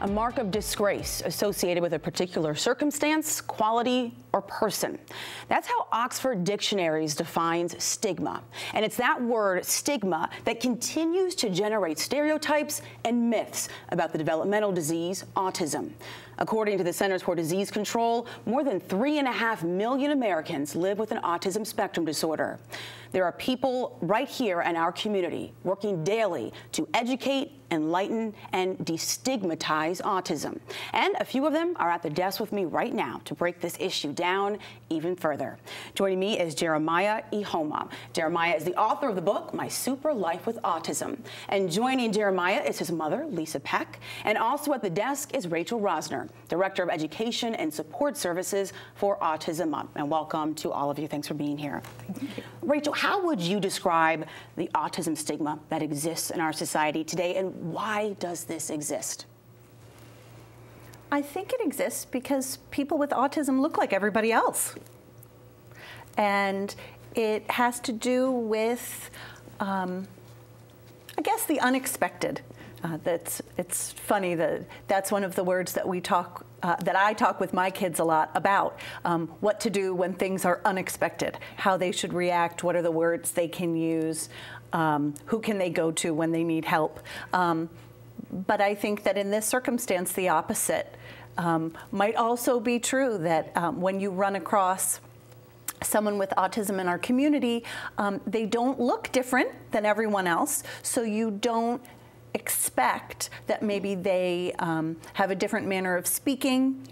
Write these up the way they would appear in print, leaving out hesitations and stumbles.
a mark of disgrace associated with a particular circumstance, quality, or person. That's how Oxford Dictionaries defines stigma. And it's that word, stigma, that continues to generate stereotypes and myths about the developmental disease, autism. According to the Centers for Disease Control, more than 3.5 million Americans live with an autism spectrum disorder. There are people right here in our community working daily to educate, enlighten, and destigmatize autism. And a few of them are at the desk with me right now to break this issue down even further. Joining me is Jeremiah Ihoma. Jeremiah is the author of the book, My Super Life with Autism. And joining Jeremiah is his mother, Lisa Peck. And also at the desk is Rachel Rosner, Director of Education and Support Services for Autism Month. And welcome to all of you. Thanks for being here. Thank you. Rachel, how would you describe the autism stigma that exists in our society today, and why does this exist? I think it exists because people with autism look like everybody else. And it has to do with, I guess, the unexpected. It's funny that that's one of the words that we talk, that I talk with my kids a lot about, what to do when things are unexpected, how they should react, what are the words they can use, who can they go to when they need help. But I think that in this circumstance, the opposite might also be true, that when you run across someone with autism in our community, they don't look different than everyone else, so you don't expect that maybe they have a different manner of speaking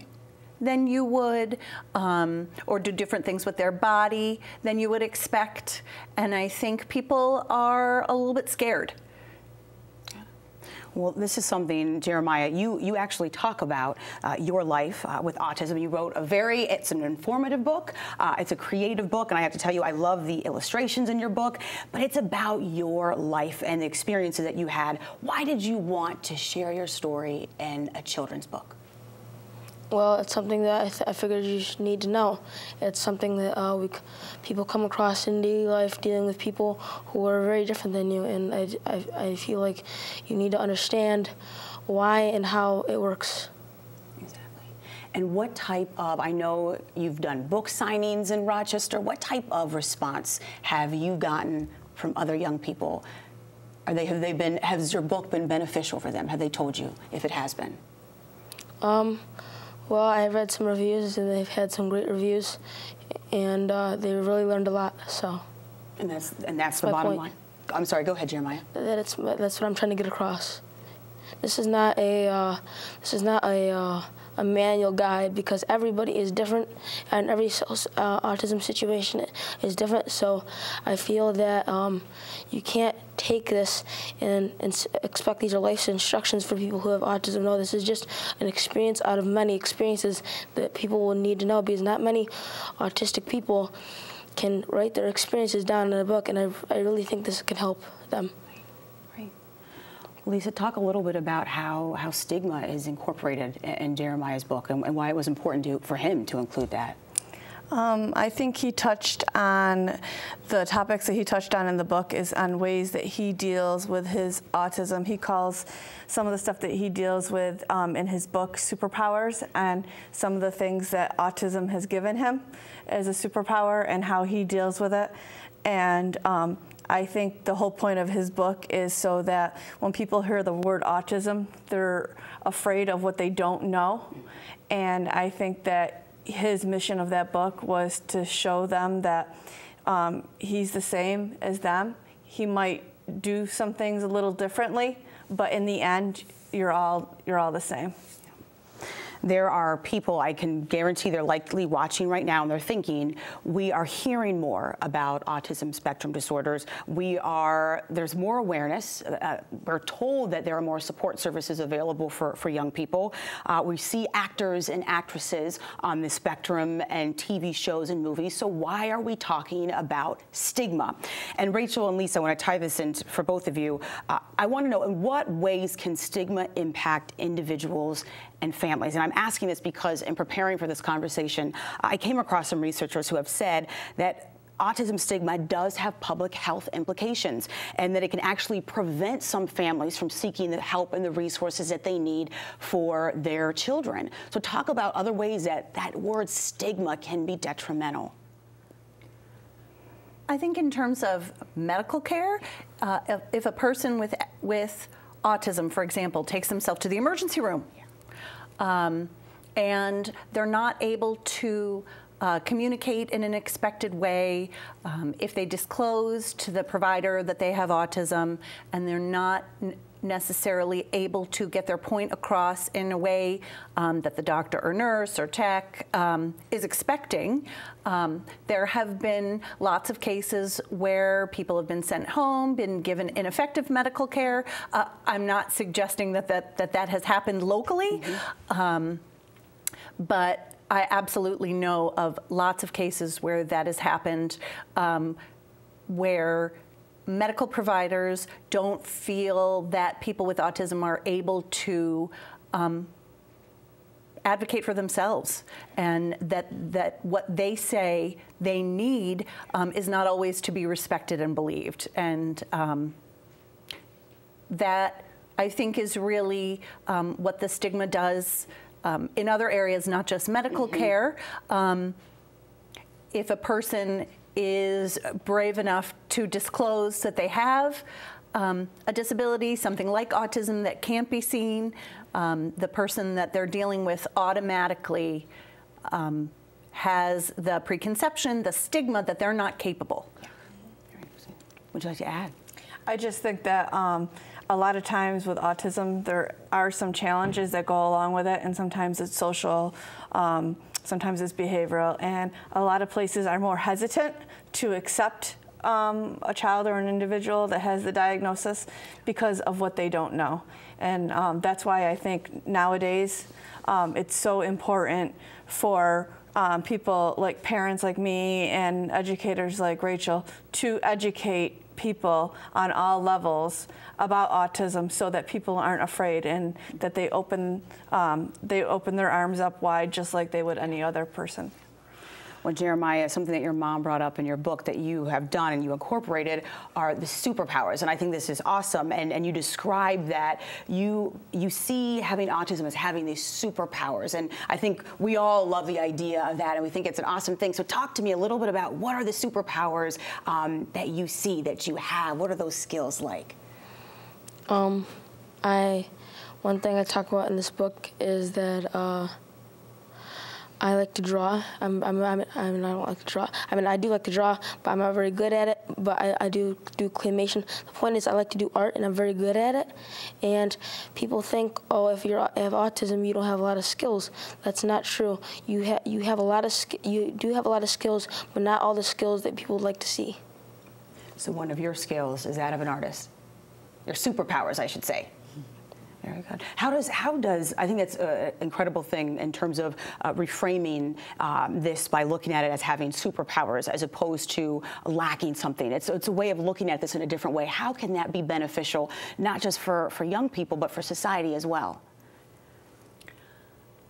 than you would, or do different things with their body than you would expect. And I think people are a little bit scared. Well, this is something, Jeremiah, you actually talk about your life with autism. You wrote it's an informative book, it's a creative book, and I have to tell you, I love the illustrations in your book, but it's about your life and the experiences that you had. Why did you want to share your story in a children's book? Well, it's something that I figured you need to know. It's something that people come across in daily life, dealing with people who are very different than you, and I feel like you need to understand why and how it works. Exactly. And what type of, I know you've done book signings in Rochester, what type of response have you gotten from other young people? Has your book been beneficial for them? Have they told you if it has been? Well, I've read some reviews, and they've had some great reviews, and they really learned a lot. So, and that's the bottom line. I'm sorry. Go ahead, Jeremiah. That's what I'm trying to get across. This is not a manual guide, because everybody is different, and every autism situation is different. So I feel that you can't take this and expect these are life instructions for people who have autism. No, this is just an experience out of many experiences that people will need to know, because not many autistic people can write their experiences down in a book, and I really think this can help them. Lisa, talk a little bit about how stigma is incorporated in Jeremiah's book, and why it was important for him to include that. I think he touched on the topics that he touched on in the book is on ways that he deals with his autism. He calls some of the stuff that he deals with in his book superpowers, and some of the things that autism has given him as a superpower and how he deals with it. And I think the whole point of his book is so that when people hear the word autism, they're afraid of what they don't know. And I think that his mission of that book was to show them that he's the same as them. He might do some things a little differently, but in the end, you're all the same. There are people, I can guarantee they're likely watching right now, and they're thinking, we are hearing more about autism spectrum disorders. There's more awareness. We're told that there are more support services available for young people. We see actors and actresses on the spectrum and TV shows and movies. So why are we talking about stigma? And Rachel and Lisa, I want to tie this in for both of you. I want to know, in what ways can stigma impact individuals and families? And I'm asking this because in preparing for this conversation, I came across some researchers who have said that autism stigma does have public health implications, and that it can actually prevent some families from seeking the help and the resources that they need for their children. So talk about other ways that that word stigma can be detrimental. I think in terms of medical care, if a person with autism, for example, takes themselves to the emergency room, and they're not able to communicate in an expected way, if they disclose to the provider that they have autism and they're not necessarily able to get their point across in a way that the doctor or nurse or tech is expecting. There have been lots of cases where people have been sent home, been given ineffective medical care. I'm not suggesting that has happened locally, but I absolutely know of lots of cases where that has happened, where medical providers don't feel that people with autism are able to advocate for themselves, and that what they say they need is not always to be respected and believed. And that, I think, is really what the stigma does in other areas, not just medical care. If a person is brave enough to disclose that they have a disability, something like autism that can't be seen, the person that they're dealing with automatically has the preconception, the stigma that they're not capable. Would you like to add? I just think that a lot of times with autism, there are some challenges that go along with it, and sometimes it's social, sometimes it's behavioral, and a lot of places are more hesitant to accept a child or an individual that has the diagnosis because of what they don't know. And that's why I think nowadays it's so important for people like parents like me and educators like Rachel to educate people on all levels about autism, so that people aren't afraid, and that they open their arms up wide just like they would any other person. Well, Jeremiah, something that your mom brought up in your book that you have done and you incorporated are the superpowers. And I think this is awesome. And you describe that you see having autism as having these superpowers. And I think we all love the idea of that, and we think it's an awesome thing. So talk to me a little bit about what are the superpowers that you see, that you have? What are those skills like? One thing I talk about in this book is that I like to draw. I mean, I don't like to draw. I mean, I do like to draw, but I'm not very good at it. But I do claymation. The point is, I like to do art, and I'm very good at it. And people think, oh, if you have autism, you don't have a lot of skills. That's not true. You have a lot of you do have a lot of skills, but not all the skills that people would like to see. So one of your skills is that of an artist. Your superpowers, I should say. Very good. How does, I think that's an incredible thing in terms of reframing this by looking at it as having superpowers as opposed to lacking something. It's a way of looking at this in a different way. How can that be beneficial, not just for young people, but for society as well?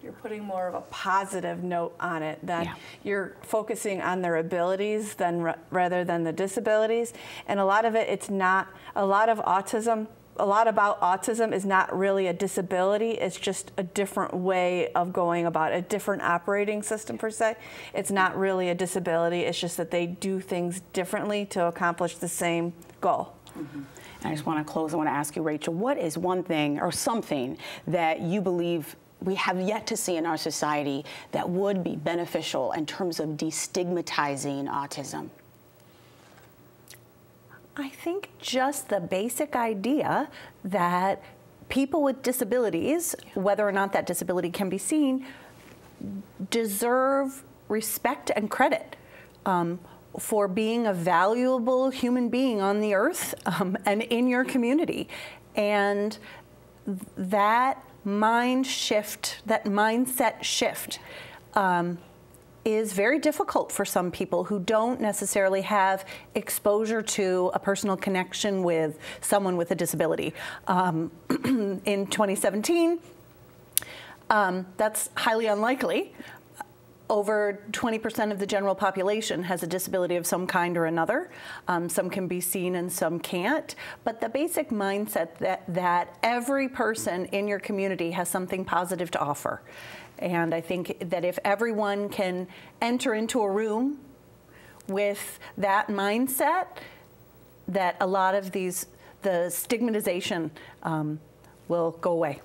You're putting more of a positive note on it, than you're focusing on their abilities rather than the disabilities. And a lot of it, it's not, a lot about autism is not really a disability. It's just a different way of going about it, a different operating system per se. It's not really a disability. It's just that they do things differently to accomplish the same goal. Mm-hmm. And I just want to close. I want to ask you, Rachel, what is one thing or something that you believe we have yet to see in our society that would be beneficial in terms of destigmatizing autism? I think just the basic idea that people with disabilities, whether or not that disability can be seen, deserve respect and credit for being a valuable human being on the earth and in your community. And that mindset shift is very difficult for some people who don't necessarily have exposure to a personal connection with someone with a disability. In 2017, that's highly unlikely. over 20% of the general population has a disability of some kind or another. Some can be seen and some can't. But the basic mindset that every person in your community has something positive to offer. And I think that if everyone can enter into a room with that mindset, that a lot of the stigmatization will go away.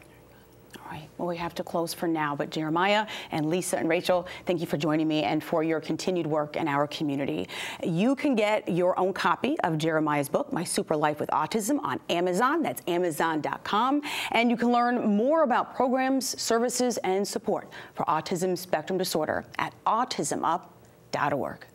All right, well, we have to close for now, but Jeremiah and Lisa and Rachel, thank you for joining me and for your continued work in our community. You can get your own copy of Jeremiah's book, My Super Life with Autism, on Amazon. That's Amazon.com. And you can learn more about programs, services, and support for autism spectrum disorder at autismup.org.